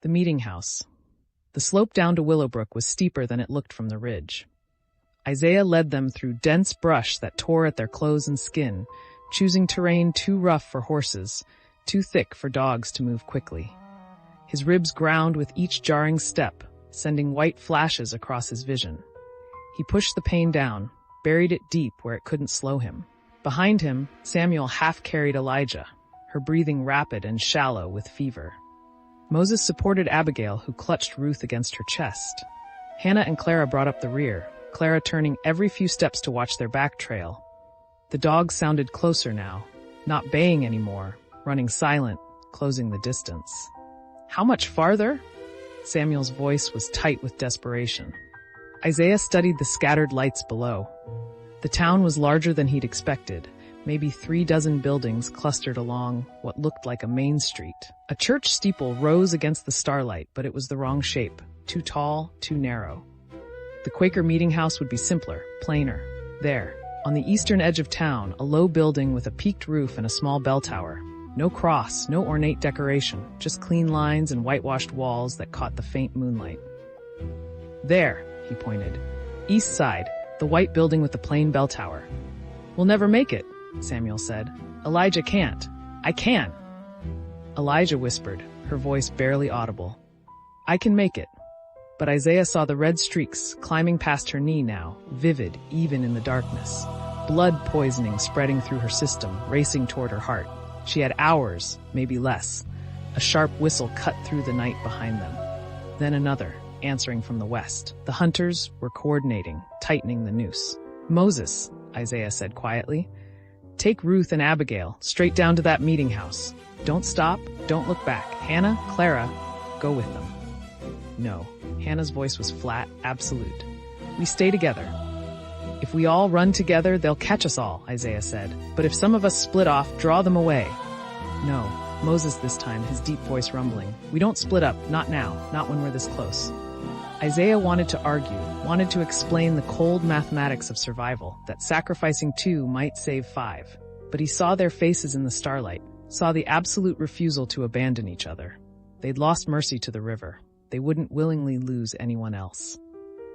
The meeting house. The slope down to Willowbrook was steeper than it looked from the ridge. Isaiah led them through dense brush that tore at their clothes and skin, choosing terrain too rough for horses, too thick for dogs to move quickly. His ribs ground with each jarring step, sending white flashes across his vision. He pushed the pain down, buried it deep where it couldn't slow him. Behind him, Samuel half-carried Elijah, her breathing rapid and shallow with fever. Moses supported Abigail, who clutched Ruth against her chest. Hannah and Clara brought up the rear, Clara turning every few steps to watch their back trail. The dogs sounded closer now, not baying anymore, running silent, closing the distance. How much farther? Samuel's voice was tight with desperation. Isaiah studied the scattered lights below. The town was larger than he'd expected, maybe 36 buildings clustered along what looked like a main street. A church steeple rose against the starlight, but it was the wrong shape, too tall, too narrow. The Quaker meeting house would be simpler, plainer. There, on the eastern edge of town, a low building with a peaked roof and a small bell tower. No cross, no ornate decoration, just clean lines and whitewashed walls that caught the faint moonlight. There, he pointed. East side, the white building with the plain bell tower. We'll never make it, Samuel said. Elijah can't. I can. Elijah whispered, her voice barely audible. I can make it. But Isaiah saw the red streaks climbing past her knee now, vivid even in the darkness. Blood poisoning spreading through her system, racing toward her heart. She had hours, maybe less. A sharp whistle cut through the night behind them. Then another, answering from the west. The hunters were coordinating, tightening the noose. Moses, Isaiah said quietly, take Ruth and Abigail straight down to that meeting house. Don't stop, don't look back. Hannah, Clara, go with them. No, Hannah's voice was flat, absolute. We stay together. If we all run together, they'll catch us all, Isaiah said. But if some of us split off, draw them away. No, Moses this time, his deep voice rumbling. We don't split up, not now, not when we're this close. Isaiah wanted to argue, wanted to explain the cold mathematics of survival, that sacrificing 2 might save 5. But he saw their faces in the starlight, saw the absolute refusal to abandon each other. They'd lost mercy to the river. They wouldn't willingly lose anyone else.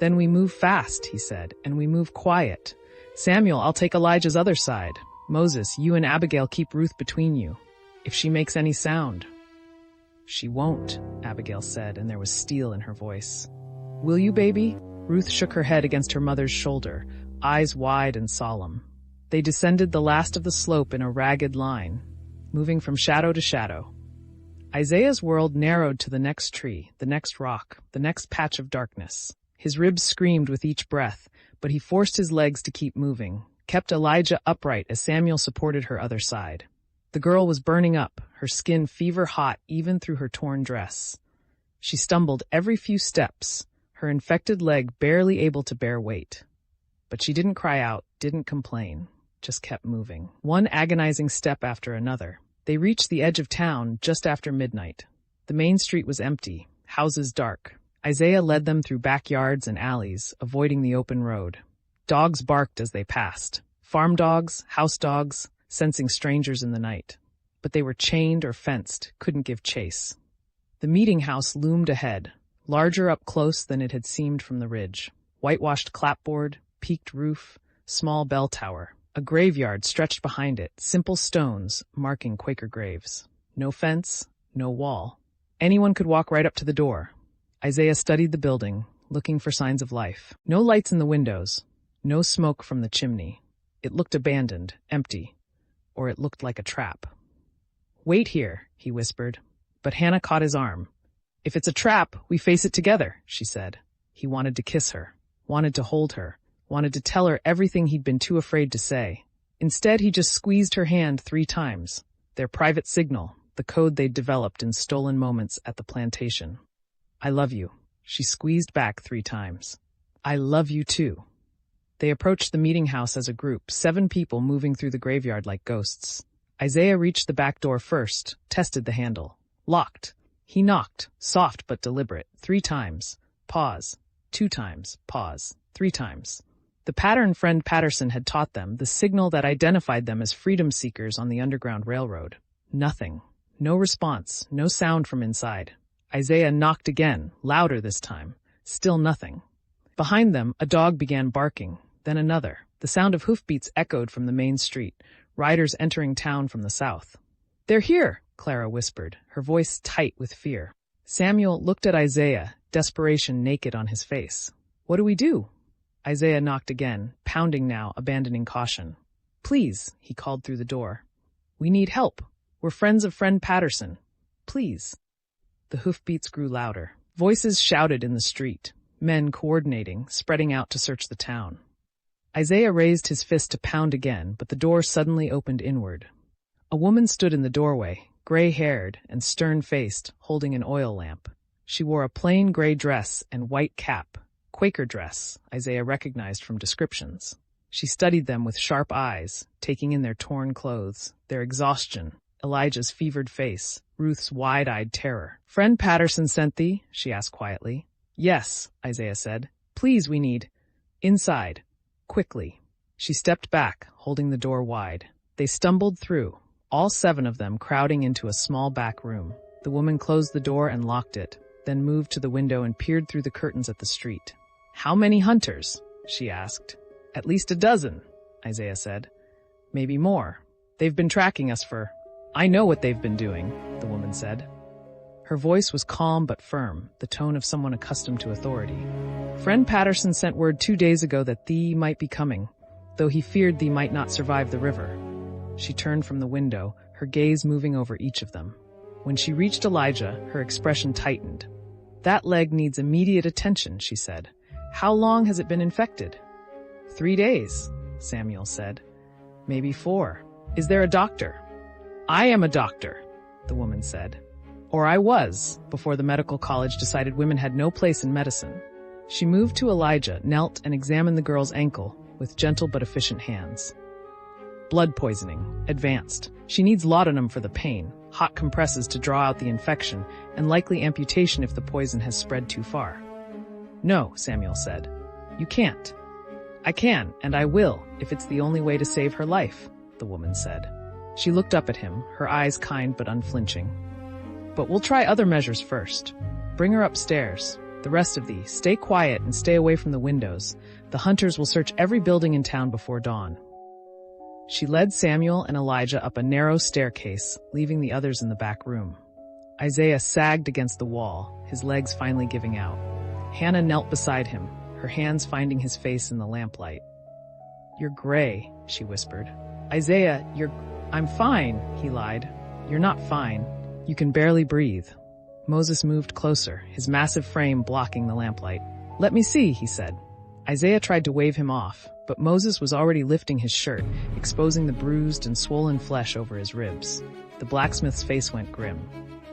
Then we move fast, he said, and we move quiet. Samuel, I'll take Elijah's other side. Moses, you and Abigail keep Ruth between you. If she makes any sound. She won't, Abigail said, and there was steel in her voice. Will you, baby? Ruth shook her head against her mother's shoulder, eyes wide and solemn. They descended the last of the slope in a ragged line, moving from shadow to shadow. Isaiah's world narrowed to the next tree, the next rock, the next patch of darkness. His ribs screamed with each breath, but he forced his legs to keep moving, kept Elijah upright as Samuel supported her other side. The girl was burning up, her skin fever-hot even through her torn dress. She stumbled every few steps, her infected leg barely able to bear weight. But she didn't cry out, didn't complain, just kept moving. One agonizing step after another. They reached the edge of town just after midnight. The main street was empty, houses dark. Isaiah led them through backyards and alleys, avoiding the open road. Dogs barked as they passed. Farm dogs, house dogs, sensing strangers in the night. But they were chained or fenced, couldn't give chase. The meeting house loomed ahead, larger up close than it had seemed from the ridge. Whitewashed clapboard, peaked roof, small bell tower. A graveyard stretched behind it, simple stones marking Quaker graves. No fence, no wall. Anyone could walk right up to the door. Isaiah studied the building, looking for signs of life. No lights in the windows, no smoke from the chimney. It looked abandoned, empty, or it looked like a trap. Wait here, he whispered, but Hannah caught his arm. If it's a trap, we face it together, she said. He wanted to kiss her, wanted to hold her, wanted to tell her everything he'd been too afraid to say. Instead, he just squeezed her hand 3 times, their private signal, the code they'd developed in stolen moments at the plantation. I love you. She squeezed back 3 times. I love you too. They approached the meeting house as a group, 7 people moving through the graveyard like ghosts. Isaiah reached the back door first, tested the handle. Locked. He knocked, soft but deliberate, 3 times. Pause. 2 times. Pause. 3 times. The pattern friend Patterson had taught them, the signal that identified them as freedom seekers on the Underground Railroad. Nothing. No response, no sound from inside. Isaiah knocked again, louder this time. Still nothing. Behind them, a dog began barking, then another. The sound of hoofbeats echoed from the main street, riders entering town from the south. "They're here," Clara whispered, her voice tight with fear. Samuel looked at Isaiah, desperation naked on his face. "What do we do?" Isaiah knocked again, pounding now, abandoning caution. "Please," he called through the door. "We need help. We're friends of friend Patterson. Please." The hoofbeats grew louder. Voices shouted in the street, men coordinating, spreading out to search the town. Isaiah raised his fist to pound again, but the door suddenly opened inward. A woman stood in the doorway, gray-haired and stern-faced, holding an oil lamp. She wore a plain gray dress and white cap, Quaker dress, Isaiah recognized from descriptions. She studied them with sharp eyes, taking in their torn clothes, their exhaustion, Elijah's fevered face, Ruth's wide-eyed terror. "Friend Patterson sent thee?" she asked quietly. "Yes," Isaiah said. "Please, we need—" "Inside. Quickly." She stepped back, holding the door wide. They stumbled through, all 7 of them crowding into a small back room. The woman closed the door and locked it, then moved to the window and peered through the curtains at the street. "How many hunters?" she asked. "At least a dozen," Isaiah said. "Maybe more. They've been tracking us for—" "I know what they've been doing," the woman said. Her voice was calm but firm, the tone of someone accustomed to authority. "Friend Patterson sent word 2 days ago that thee might be coming, though he feared thee might not survive the river." She turned from the window, her gaze moving over each of them. When she reached Elijah, her expression tightened. "That leg needs immediate attention," she said. "How long has it been infected?" 3 days, Samuel said. "Maybe 4. Is there a doctor?" "I am a doctor," the woman said. "Or I was, before the medical college decided women had no place in medicine." She moved to Elijah, knelt, and examined the girl's ankle with gentle but efficient hands. "Blood poisoning, advanced. She needs laudanum for the pain, hot compresses to draw out the infection, and likely amputation if the poison has spread too far." "No," Samuel said. "You can't." "I can, and I will, if it's the only way to save her life," the woman said. She looked up at him, her eyes kind but unflinching. "But we'll try other measures first. Bring her upstairs. The rest of thee, stay quiet and stay away from the windows. The hunters will search every building in town before dawn." She led Samuel and Elijah up a narrow staircase, leaving the others in the back room. Isaiah sagged against the wall, his legs finally giving out. Hannah knelt beside him, her hands finding his face in the lamplight. "You're gray," she whispered. "Isaiah, I'm fine," he lied. "You're not fine. You can barely breathe." Moses moved closer, his massive frame blocking the lamplight. "Let me see," he said. Isaiah tried to wave him off, but Moses was already lifting his shirt, exposing the bruised and swollen flesh over his ribs. The blacksmith's face went grim.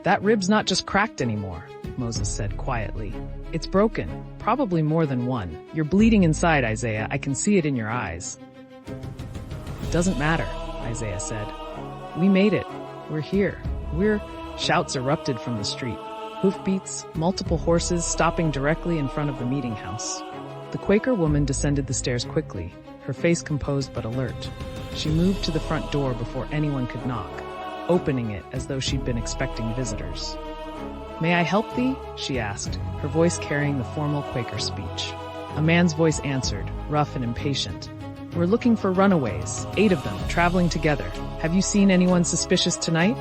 "That rib's not just cracked anymore," Moses said quietly. "It's broken, probably more than one. You're bleeding inside, Isaiah. I can see it in your eyes." "It doesn't matter," Isaiah said. "We made it. We're here. Shouts erupted from the street. Hoofbeats, multiple horses stopping directly in front of the meeting house. The Quaker woman descended the stairs quickly, her face composed but alert. She moved to the front door before anyone could knock, opening it as though she'd been expecting visitors. "May I help thee?" she asked, her voice carrying the formal Quaker speech. A man's voice answered, rough and impatient. "We're looking for runaways, 8 of them, traveling together. Have you seen anyone suspicious tonight?"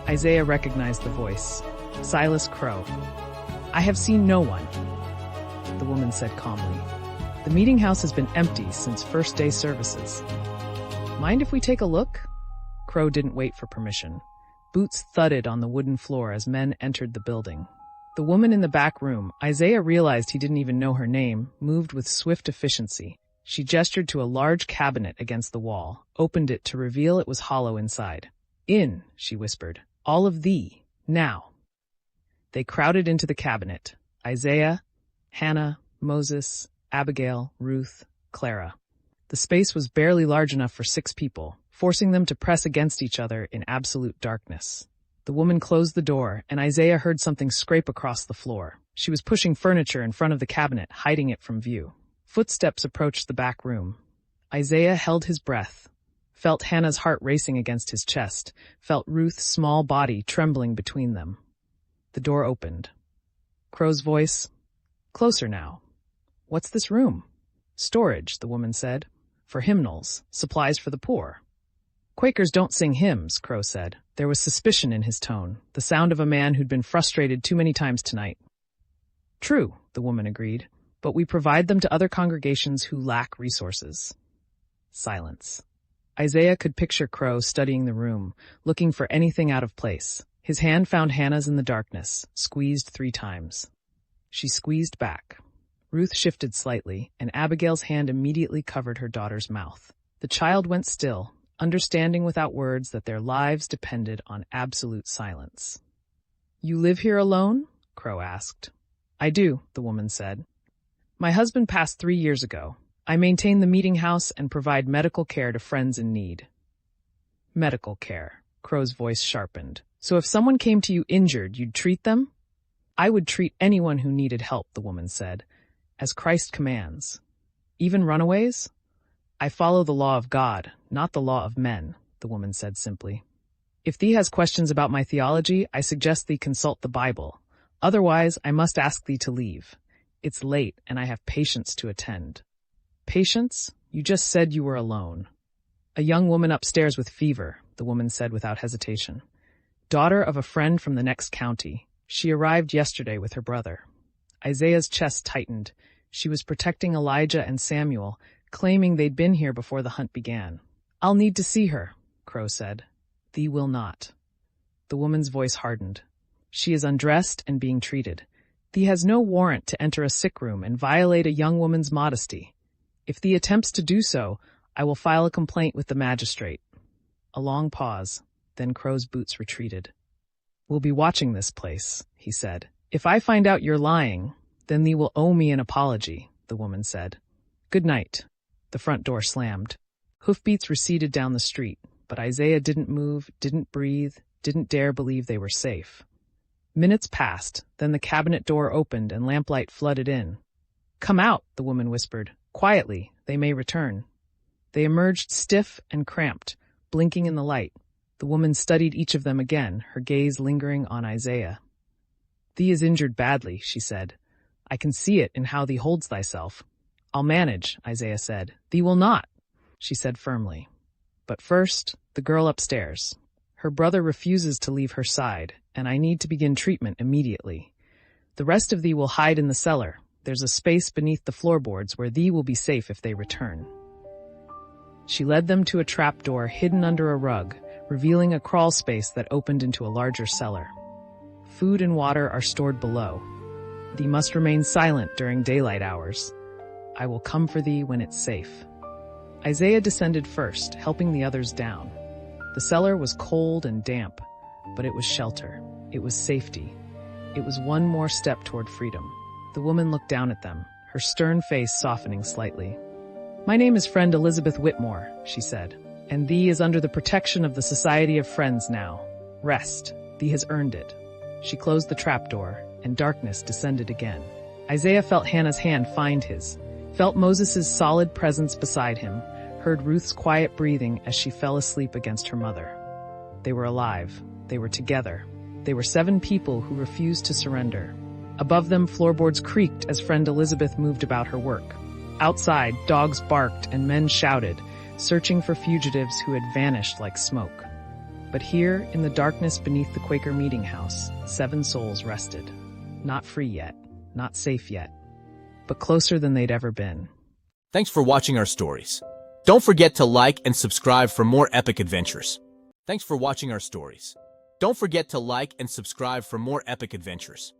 Isaiah recognized the voice. Silas Crow. "I have seen no one," the woman said calmly. "The meeting house has been empty since first day services." "Mind if we take a look?" Crow didn't wait for permission. Boots thudded on the wooden floor as men entered the building. The woman in the back room, Isaiah realized he didn't even know her name, moved with swift efficiency. She gestured to a large cabinet against the wall, opened it to reveal it was hollow inside. "In," she whispered. "All of thee, now." They crowded into the cabinet. Isaiah, Hannah, Moses, Abigail, Ruth, Clara. The space was barely large enough for 6 people, forcing them to press against each other in absolute darkness. The woman closed the door, and Isaiah heard something scrape across the floor. She was pushing furniture in front of the cabinet, hiding it from view. Footsteps approached the back room. Isaiah held his breath, felt Hannah's heart racing against his chest, felt Ruth's small body trembling between them. The door opened. Crow's voice, "Closer now." "What's this room?" "Storage," the woman said. "For hymnals, supplies for the poor." "Quakers don't sing hymns," Crow said. There was suspicion in his tone, the sound of a man who'd been frustrated too many times tonight. "True," the woman agreed, "but we provide them to other congregations who lack resources." Silence. Isaiah could picture Crow studying the room, looking for anything out of place. His hand found Hannah's in the darkness, squeezed 3 times. She squeezed back. Ruth shifted slightly, and Abigail's hand immediately covered her daughter's mouth. The child went still, understanding without words that their lives depended on absolute silence. "You live here alone?" Crow asked. "I do," the woman said. "My husband passed 3 years ago. I maintain the meeting house and provide medical care to friends in need." "Medical care," Crow's voice sharpened. "So if someone came to you injured, you'd treat them?" "I would treat anyone who needed help," the woman said, "as Christ commands." "Even runaways?" "I follow the law of God, not the law of men," the woman said simply. "If thee has questions about my theology, I suggest thee consult the Bible. Otherwise, I must ask thee to leave. It's late, and I have patients to attend." "Patients? You just said you were alone." "A young woman upstairs with fever," the woman said without hesitation. "Daughter of a friend from the next county. She arrived yesterday with her brother." Isaiah's chest tightened. She was protecting Elijah and Samuel, claiming they'd been here before the hunt began. "I'll need to see her," Crow said. "Thee will not." The woman's voice hardened. "She is undressed and being treated. Thee has no warrant to enter a sick room and violate a young woman's modesty. If thee attempts to do so, I will file a complaint with the magistrate." A long pause, then Crow's boots retreated. "We'll be watching this place," he said. "If I find out you're lying, then thee will owe me an apology," the woman said. "Good night." The front door slammed. Hoofbeats receded down the street, but Isaiah didn't move, didn't breathe, didn't dare believe they were safe. Minutes passed, then the cabinet door opened and lamplight flooded in. "Come out," the woman whispered. "Quietly, they may return." They emerged stiff and cramped, blinking in the light. The woman studied each of them again, her gaze lingering on Isaiah. "Thee is injured badly," she said. "I can see it in how thee holds thyself." "I'll manage," Isaiah said. "Thee will not," she said firmly. "But first, the girl upstairs. Her brother refuses to leave her side, and I need to begin treatment immediately. The rest of thee will hide in the cellar. There's a space beneath the floorboards where thee will be safe if they return." She led them to a trapdoor hidden under a rug, revealing a crawl space that opened into a larger cellar. "Food and water are stored below. Thee must remain silent during daylight hours. I will come for thee when it's safe." Isaiah descended first, helping the others down. The cellar was cold and damp, but it was shelter. It was safety. It was one more step toward freedom. The woman looked down at them, her stern face softening slightly. "My name is Friend Elizabeth Whitmore," she said, "and thee is under the protection of the Society of Friends now. Rest. Thee has earned it." She closed the trapdoor, and darkness descended again. Isaiah felt Hannah's hand find his, felt Moses' solid presence beside him, heard Ruth's quiet breathing as she fell asleep against her mother. They were alive. They were together. They were 7 people who refused to surrender. Above them, floorboards creaked as Friend Elizabeth moved about her work. Outside, dogs barked and men shouted, searching for fugitives who had vanished like smoke. But here, in the darkness beneath the Quaker meeting house, 7 souls rested. Not free yet, not safe yet, but closer than they'd ever been. Thanks for watching our stories. Don't forget to like and subscribe for more epic adventures. Thanks for watching our stories. Don't forget to like and subscribe for more epic adventures.